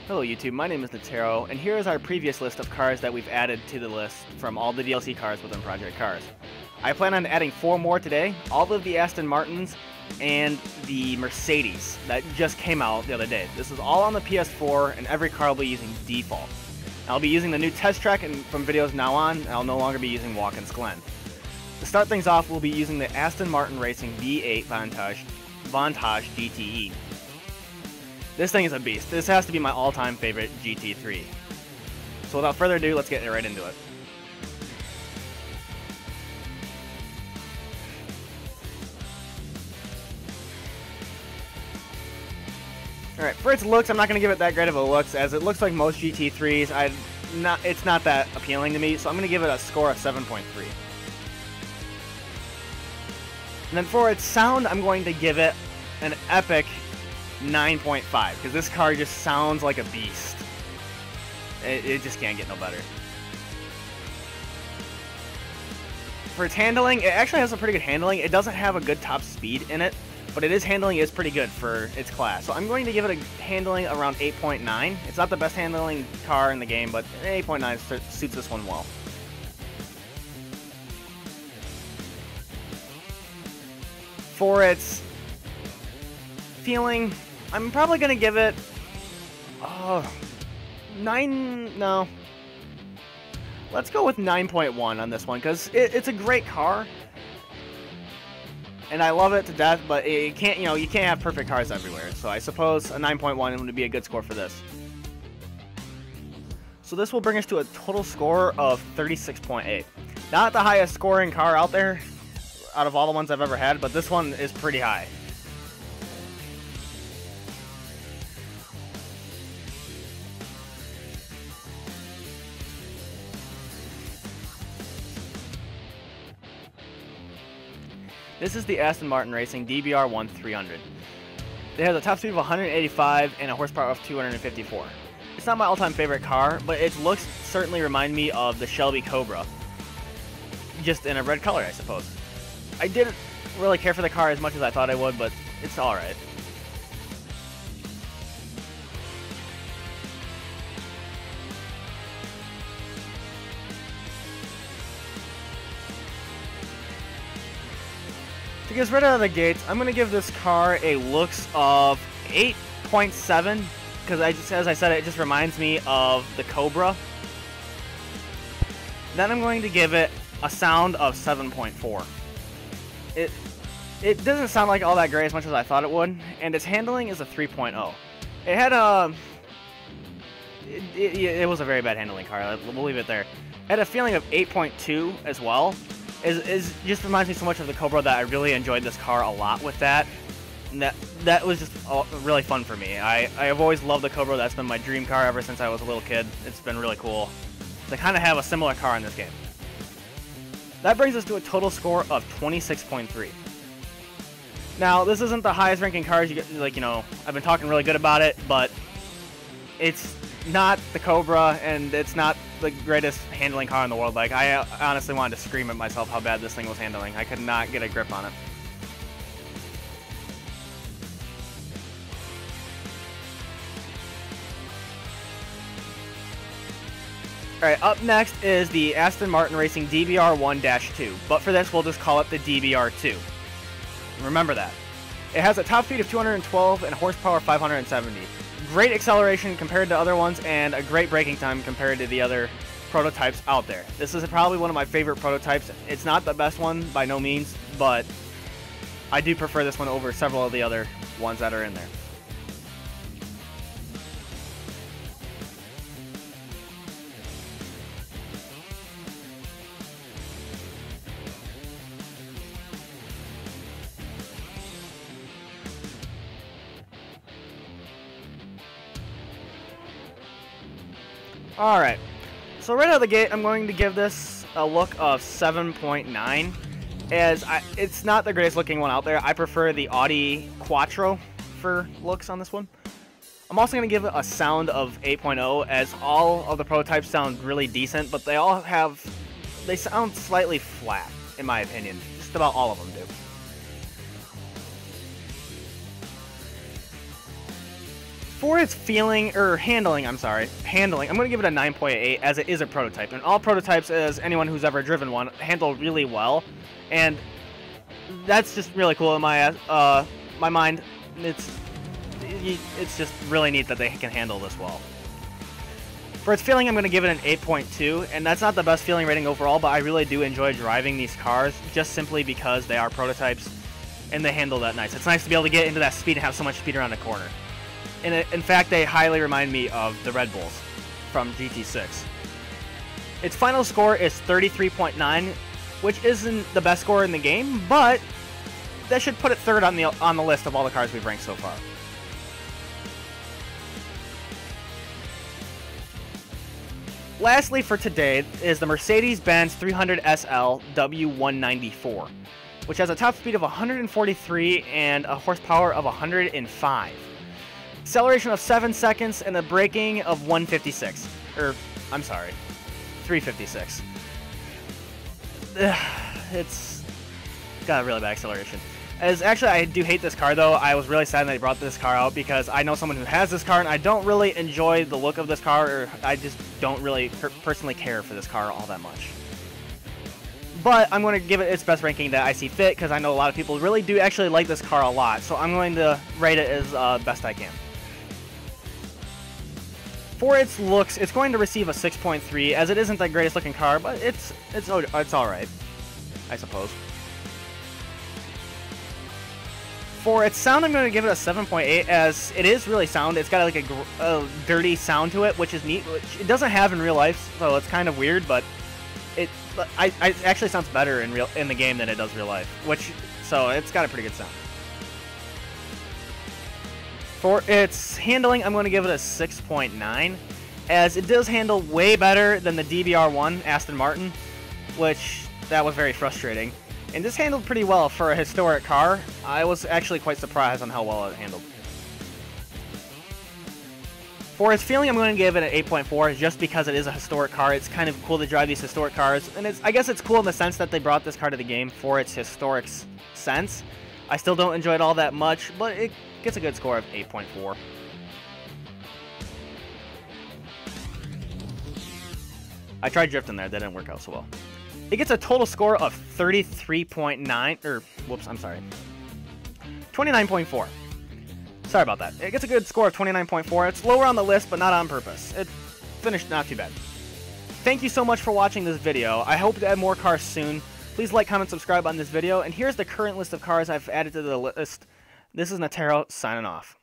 Hello YouTube, my name is Natero, and here is our previous list of cars that we've added to the list from all the DLC cars within Project Cars. I plan on adding 4 more today, all of the Aston Martins and the Mercedes that just came out the other day. This is all on the PS4, and every car will be using default. I'll be using the new test track from videos now on, and I'll no longer be using Watkins Glen. To start things off, we'll be using the Aston Martin Racing V8 Vantage GTE. This thing is a beast. This has to be my all-time favorite GT3. So without further ado, let's get right into it. Alright, for its looks, I'm not going to give it that great of a looks, as it looks like most GT3s. It's not that appealing to me, so I'm going to give it a score of 7.3. And then for its sound, I'm going to give it an epic 9.5, because this car just sounds like a beast. It just can't get no better. For its handling, it actually has a pretty good handling. It doesn't have a good top speed in it, but handling is pretty good for its class. So I'm going to give it a handling around 8.9. It's not the best handling car in the game, but 8.9 suits this one well. For its feeling, I'm probably going to give it 9, no. Let's go with 9.1 on this one, because it's a great car. And I love it to death, but you can't have perfect cars everywhere. So I suppose a 9.1 would be a good score for this. So this will bring us to a total score of 36.8. Not the highest scoring car out there, out of all the ones I've ever had, but this one is pretty high. This is the Aston Martin Racing DBR1-2. It has a top speed of 185 and a horsepower of 254. It's not my all-time favorite car, but its looks certainly remind me of the Shelby Cobra, just in a red color, I suppose. I didn't really care for the car as much as I thought I would, but it's alright. To get right out of the gates, I'm going to give this car a looks of 8.7, because as I said, it just reminds me of the Cobra. Then I'm going to give it a sound of 7.4. It doesn't sound like all that great as much as I thought it would, and its handling is a 3.0. It had it was a very bad handling car, we'll leave it there. It had a feeling of 8.2 as well. Just reminds me so much of the Cobra that I really enjoyed this car a lot with that. And that was just really fun for me. I have always loved the Cobra. That's been my dream car ever since I was a little kid. It's been really cool to kind of have a similar car in this game. That brings us to a total score of 26.3. Now, this isn't the highest ranking cars, I've been talking really good about it, but it's not the Cobra, and it's not the greatest handling car in the world. Like, I honestly wanted to scream at myself how bad this thing was handling. I could not get a grip on it. Alright, up next is the Aston Martin Racing DBR1-2, but for this we'll just call it the DBR2. Remember that. It has a top speed of 212 and horsepower 570. Great acceleration compared to other ones, and a great braking time compared to the other prototypes out there. This is probably one of my favorite prototypes. It's not the best one by no means, but I do prefer this one over several of the other ones that are in there. Alright, so right out of the gate, I'm going to give this a look of 7.9, as it's not the greatest looking one out there. I prefer the Audi Quattro for looks on this one. I'm also going to give it a sound of 8.0, as all of the prototypes sound really decent, but they sound slightly flat, in my opinion. Just about all of them do. For its handling, I'm going to give it a 9.8 as it is a prototype. And all prototypes, as anyone who's ever driven one, handle really well. And that's just really cool in my mind. It's just really neat that they can handle this well. For its feeling, I'm going to give it an 8.2, and that's not the best feeling rating overall, but I really do enjoy driving these cars just simply because they are prototypes and they handle that nice. It's nice to be able to get into that speed and have so much speed around the corner. And in fact, they highly remind me of the Red Bulls from GT6. Its final score is 33.9, which isn't the best score in the game, but that should put it third on the list of all the cars we've ranked so far. Lastly for today is the Mercedes-Benz 300 SL W194, which has a top speed of 143 and a horsepower of 105. Acceleration of 7 seconds and a braking of 156. I'm sorry, 356. It's got a really bad acceleration. Actually, I do hate this car, though. I was really sad that they brought this car out because I know someone who has this car, and I don't really enjoy the look of this car, or I just don't really personally care for this car all that much. But I'm going to give it its best ranking that I see fit because I know a lot of people really do actually like this car a lot, so I'm going to rate it as best I can. For its looks, it's going to receive a 6.3, as it isn't the greatest looking car, but it's alright, I suppose. For its sound, I'm going to give it a 7.8, as it is really sound. It's got like a dirty sound to it, which is neat, which it doesn't have in real life, so it's kind of weird, but it actually sounds better in the game than it does real life, so it's got a pretty good sound. For its handling, I'm going to give it a 6.9, as it does handle way better than the DBR1 Aston Martin, which that was very frustrating. And this handled pretty well for a historic car. I was actually quite surprised on how well it handled. For its feeling, I'm going to give it an 8.4 just because it is a historic car. It's kind of cool to drive these historic cars. And I guess it's cool in the sense that they brought this car to the game for its historic sense. I still don't enjoy it all that much, but it gets a good score of 8.4. I tried drifting there. That didn't work out so well. It gets a total score of 29.4. Sorry about that. It gets a good score of 29.4. It's lower on the list, but not on purpose. It finished not too bad. Thank you so much for watching this video. I hope to add more cars soon. Please like, comment, subscribe on this video. And here's the current list of cars I've added to the list. This is Natero signing off.